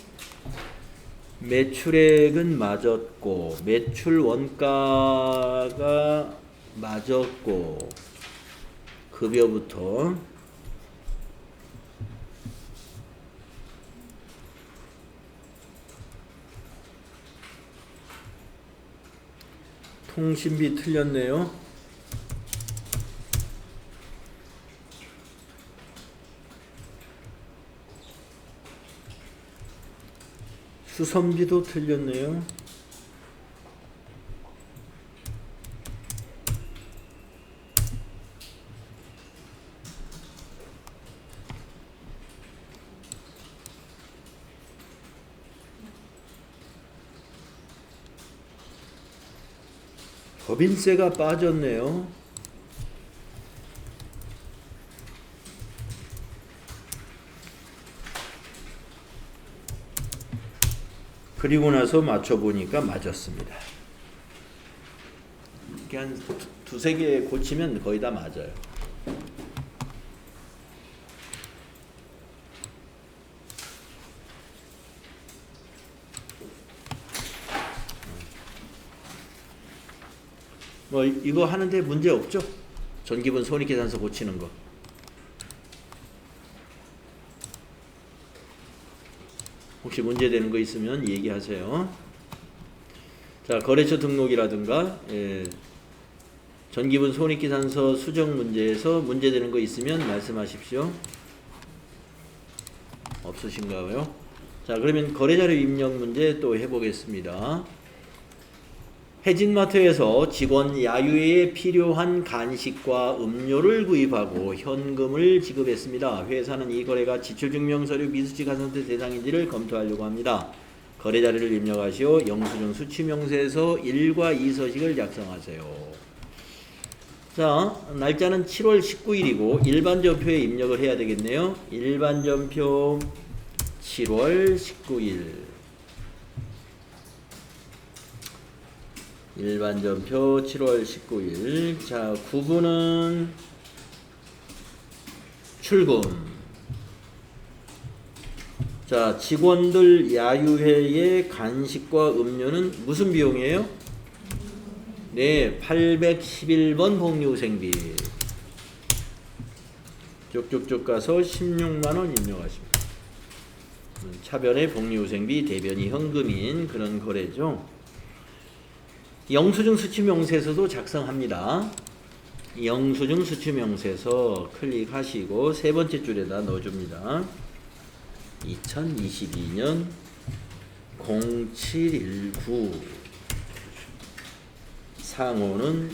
매출액은 맞았고 매출 원가가 맞았고 급여부터 통신비 틀렸네요. 수선비도 틀렸네요. 법인세가 빠졌네요. 그리고 나서 맞춰보니까 맞았습니다. 이렇게 한 두세 개 고치면 거의 다 맞아요. 뭐 이거 하는데 문제 없죠? 전기분 손익계산서 고치는 거. 혹시 문제되는 거 있으면 얘기하세요. 자, 거래처 등록이라든가 전기분 손익계산서 수정 문제에서 문제되는 거 있으면 말씀하십시오. 없으신가요? 자, 그러면 거래자료 입력 문제 또 해보겠습니다. 해진마트에서 직원 야유회에 필요한 간식과 음료를 구입하고 현금을 지급했습니다. 회사는 이 거래가 지출증명서류 미수치 가산세 대상인지를 검토하려고 합니다. 거래자료를 입력하시오. 영수증 수취명세서 1과 2 서식을 작성하세요. 자, 날짜는 7월 19일이고 일반전표에 입력을 해야 되겠네요. 일반전표 7월 19일. 일반전표 7월 19일. 자, 구분은 출금. 자, 직원들 야유회의 간식과 음료는 무슨 비용이에요? 네, 811번 복리후생비. 쭉쭉쭉 가서 16만원 입력하십니다. 차변의 복리후생비, 대변이 현금인 그런 거래죠. 영수증 수취명세서도 작성합니다. 영수증 수취명세서 클릭하시고 세 번째 줄에다 넣어줍니다. 2022년 0719 상호는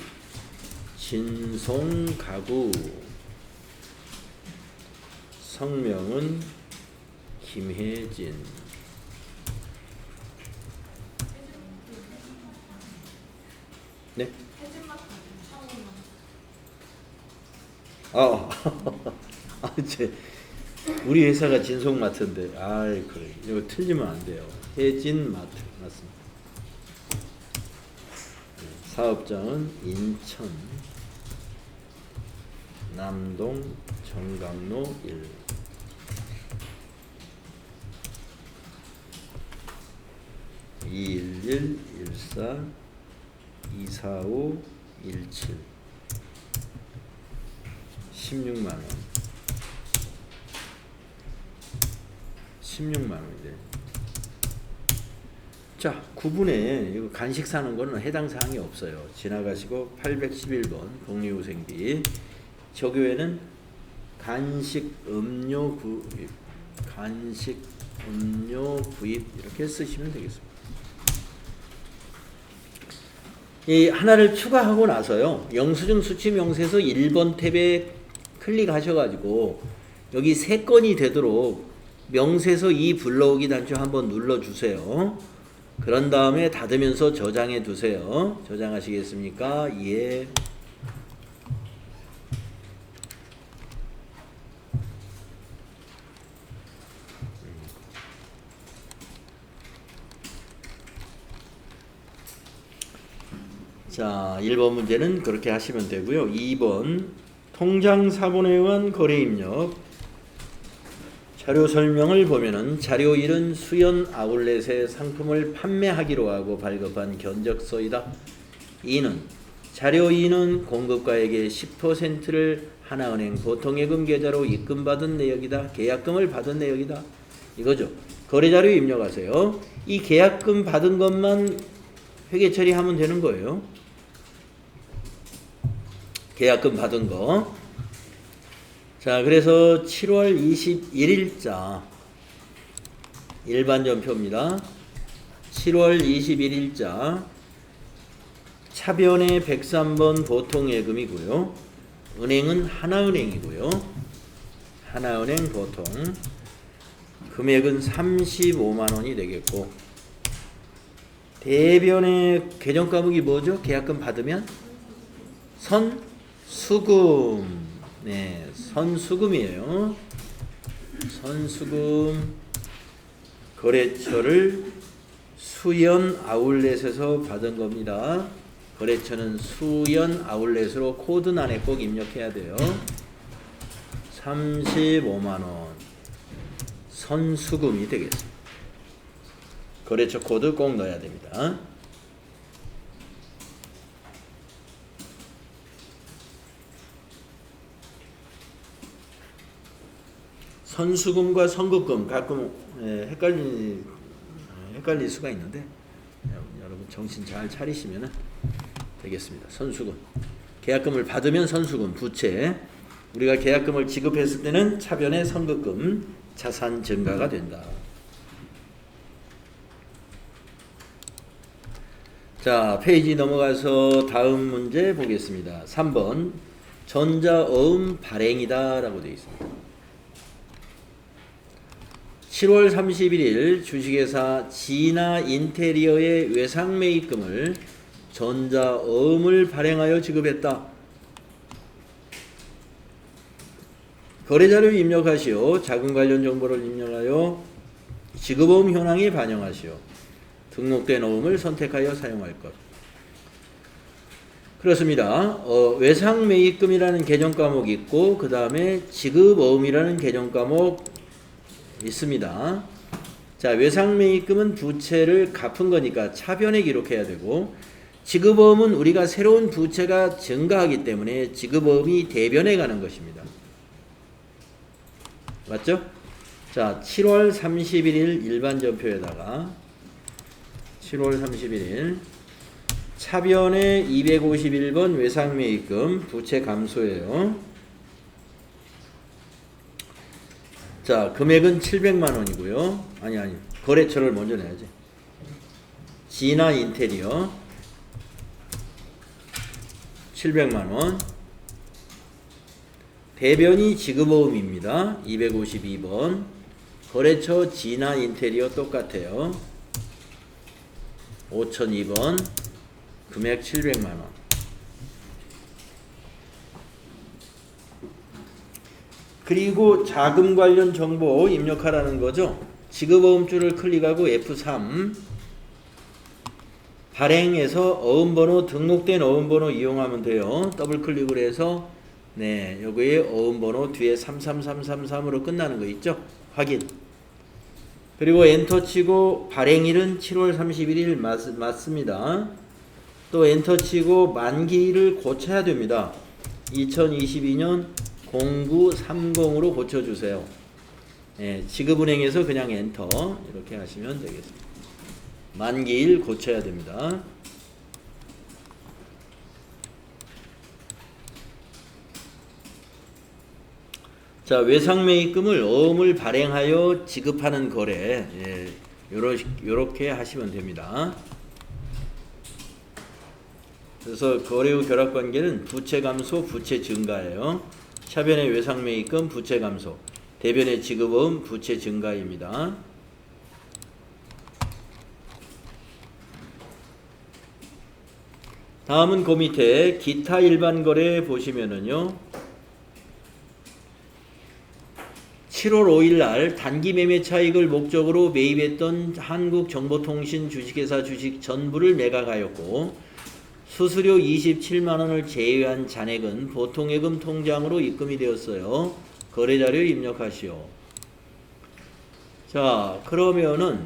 진송가구, 성명은 김혜진. 네? 이제 우리 회사가 진송마트인데, 그래. 이거 틀리면 안 돼요. 혜진마트 맞습니다. 사업장은 인천 남동 정강로 1. (211) (14) 245 17 16만원 16만원이래. 자, 9분에 이거 간식 사는 거는 해당 사항이 없어요. 지나가시고 811번 복리후생비 저교에는 간식 음료 구입, 간식 음료 구입 이렇게 쓰시면 되겠습니다. 이 하나를 추가하고 나서요, 영수증 수취명세서 1번 탭에 클릭하셔가지고 여기 3건이 되도록 명세서 2 불러오기 단추 한번 눌러주세요. 그런 다음에 닫으면서 저장해 두세요. 저장하시겠습니까? 예. 자, 1번 문제는 그렇게 하시면 되고요. 2번 통장 사본에 의한 거래 입력. 자료 설명을 보면은 자료 1은 수연 아울렛에 상품을 판매하기로 하고 발급한 견적서이다. 2는 자료 2는 공급가액의 10%를 하나은행 보통예금 계좌로 입금받은 내역이다. 계약금을 받은 내역이다. 이거죠. 거래자료 입력하세요. 이 계약금 받은 것만 회계 처리하면 되는 거예요. 계약금 받은 거. 자, 그래서 7월 21일자 일반전표입니다. 7월 21일자 차변의 103번 보통예금이고요. 은행은 하나은행이고요. 하나은행 보통. 금액은 35만원이 되겠고, 대변의 계정과목이 뭐죠? 계약금 받으면 선수금. 네, 선수금이에요. 선수금. 거래처를 수연 아울렛에서 받은 겁니다. 거래처는 수연 아울렛으로 코드란에 꼭 입력해야 돼요. 35만원 선수금이 되겠습니다. 거래처 코드 꼭 넣어야 됩니다. 선수금과 선급금 가끔 헷갈릴 수가 있는데 여러분 정신 잘 차리시면 되겠습니다. 선수금 계약금을 받으면 선수금, 부채. 우리가 계약금을 지급했을 때는 차변의 선급금, 자산 증가가 된다. 자, 페이지 넘어가서 다음 문제 보겠습니다. 3번 전자어음 발행이다 라고 되어 있습니다. 7월 31일 주식회사 지나 인테리어의 외상매입금을 전자어음을 발행하여 지급했다. 거래자료 입력하시오. 자금 관련 정보를 입력하여 지급어음 현황에 반영하시오. 등록된 어음을 선택하여 사용할 것. 그렇습니다. 외상매입금이라는 개정 과목이 있고 그 다음에 지급어음이라는 개정 과목 있습니다. 자, 외상매입금은 부채를 갚은 거니까 차변에 기록해야 되고 지급어음은 우리가 새로운 부채가 증가하기 때문에 지급어음이 대변에 가는 것입니다. 맞죠? 자, 7월 31일 일반 전표에다가 7월 31일 차변에 251번 외상매입금 부채 감소예요. 자, 금액은 700만 원이고요. 아니 거래처를 먼저 내야지. 지나 인테리어 700만 원. 대변이 지급어음입니다. 252번. 거래처 지나 인테리어 똑같아요. 5002번. 금액 700만 원. 그리고 자금 관련 정보 입력하라는 거죠. 지급어음줄을 클릭하고 F3 발행해서 어음번호 등록된 어음번호 이용하면 돼요. 더블 클릭을 해서 네, 여기에 어음번호 뒤에 33333으로 끝나는 거 있죠? 확인. 그리고 엔터 치고 발행일은 7월 31일 맞습니다. 또 엔터 치고 만기일을 고쳐야 됩니다. 2022년 0930으로 고쳐주세요. 예, 지급은행에서 그냥 엔터 이렇게 하시면 되겠습니다. 만기일 고쳐야 됩니다. 자, 외상매입금을 어음을 발행하여 지급하는 거래. 예, 요렇게 하시면 됩니다. 그래서 거래 후 결합관계는 부채 감소, 부채 증가예요. 차변의 외상매입금, 부채 감소. 대변의 지급어음, 부채 증가입니다. 다음은 그 밑에 기타 일반 거래 보시면은요. 7월 5일 날 단기 매매 차익을 목적으로 매입했던 한국정보통신 주식회사 주식 전부를 매각하였고 수수료 27만 원을 제외한 잔액은 보통예금 통장으로 입금이 되었어요. 거래자료 입력하시오. 자, 그러면은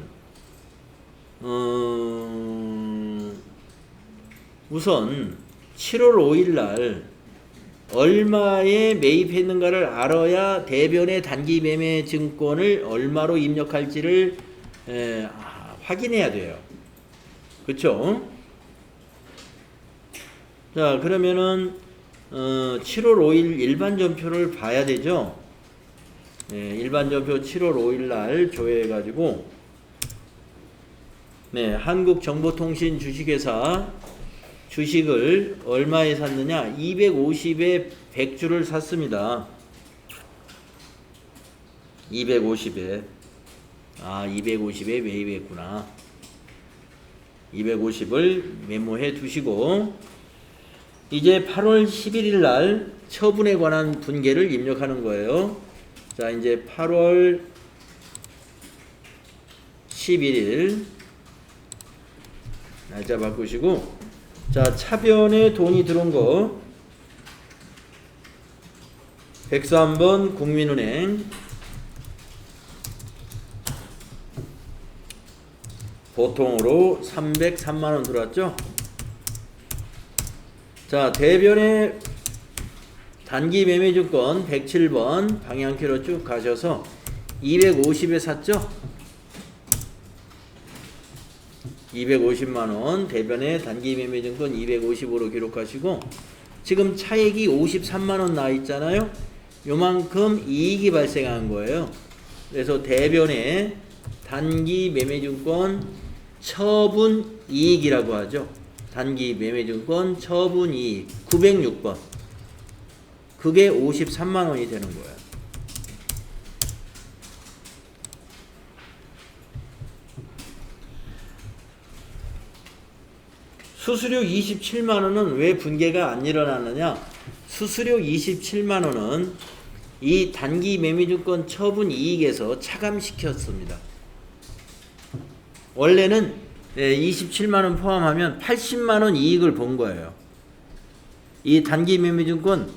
우선 7월 5일 날 얼마에 매입했는가를 알아야 대변의 단기 매매 증권을 얼마로 입력할지를 확인해야 돼요. 그쵸? 자, 그러면은 7월 5일 일반 전표를 봐야 되죠. 네, 일반 전표 7월 5일 날 조회해 가지고 네, 한국정보통신 주식회사 주식을 얼마에 샀느냐? 250에 100주를 샀습니다. 250에 250에 매입했구나. 250을 메모해 두시고 이제 8월 11일 날 처분에 관한 분계를 입력하는 거예요. 자, 이제 8월 11일 날짜 바꾸시고 자, 차변에 돈이 들어온 거 103번 국민은행 보통으로 303만원 들어왔죠. 자, 대변의 단기 매매증권 107번 방향키로 쭉 가셔서 250에 샀죠. 250만원 대변의 단기 매매증권 250으로 기록하시고 지금 차액이 53만 원 나와 있잖아요. 요만큼 이익이 발생한 거예요. 그래서 대변에 단기 매매증권 처분 이익이라고 하죠. 단기 매매증권 처분 이익 906번. 그게 53만 원이 되는 거예요. 수수료 27만 원은 왜 분계가 안 일어나느냐? 수수료 27만 원은 이 단기 매매증권 처분 이익에서 차감시켰습니다. 원래는 27만 원 포함하면 80만 원 이익을 본 거예요. 이 단기 매매증권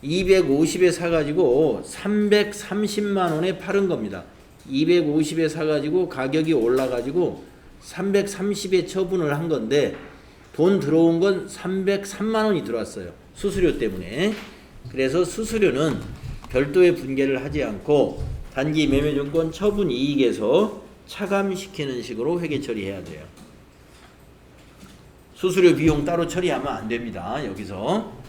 250에 사가지고 330만 원에 팔은 겁니다. 250에 사가지고 가격이 올라가지고 330에 처분을 한 건데 돈 들어온 건 303만 원이 들어왔어요. 수수료 때문에. 그래서 수수료는 별도의 분계를 하지 않고 단기 매매증권 처분 이익에서 차감시키는 식으로 회계 처리해야 돼요. 수수료 비용 따로 처리하면 안 됩니다. 여기서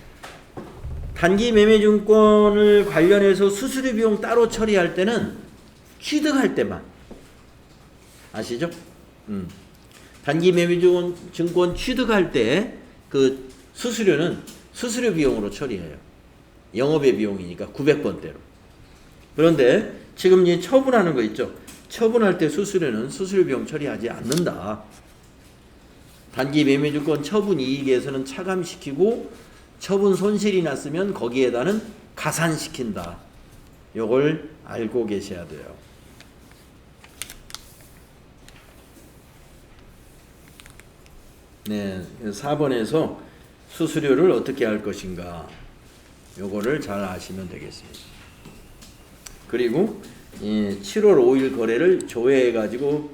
단기 매매증권을 관련해서 수수료 비용 따로 처리할 때는 취득할 때만 아시죠? 단기 매매증권 취득할 때 그 수수료는 수수료 비용으로 처리해요. 영업의 비용이니까 900번대로. 그런데 지금 이 처분하는 거 있죠? 처분할 때 수수료는 수수료 비용 처리하지 않는다. 단기 매매증권 처분 이익에서는 차감시키고 처분 손실이 났으면 거기에다는 가산시킨다. 요걸 알고 계셔야 돼요. 네, 4번에서 수수료를 어떻게 할 것인가 요거를 잘 아시면 되겠습니다. 그리고 7월 5일 거래를 조회해 가지고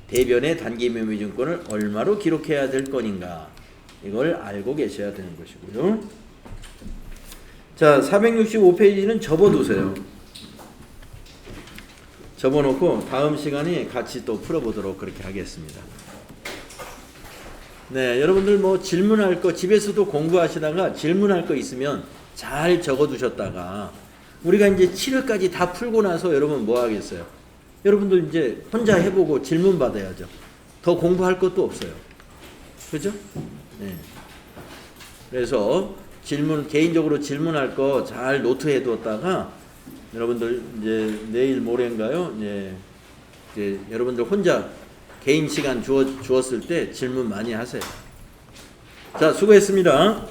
대변의 단기 매매증권을 얼마로 기록해야 될 건인가 이걸 알고 계셔야 되는 것이고요. 자, 465페이지는 접어두세요. 접어놓고 다음 시간에 같이 또 풀어보도록 그렇게 하겠습니다. 네, 여러분들 뭐 질문할 거 집에서도 공부하시다가 질문할 거 있으면 잘 적어두셨다가 우리가 이제 7회까지 다 풀고 나서 여러분 뭐 하겠어요? 여러분들 이제 혼자 해보고 질문 받아야죠. 더 공부할 것도 없어요. 그죠? 네. 그래서 질문 개인적으로 질문할 거 잘 노트해 뒀다가 여러분들 이제 내일 모레인가요? 이제 여러분들 혼자 개인 시간 주었을 때 질문 많이 하세요. 자, 수고했습니다.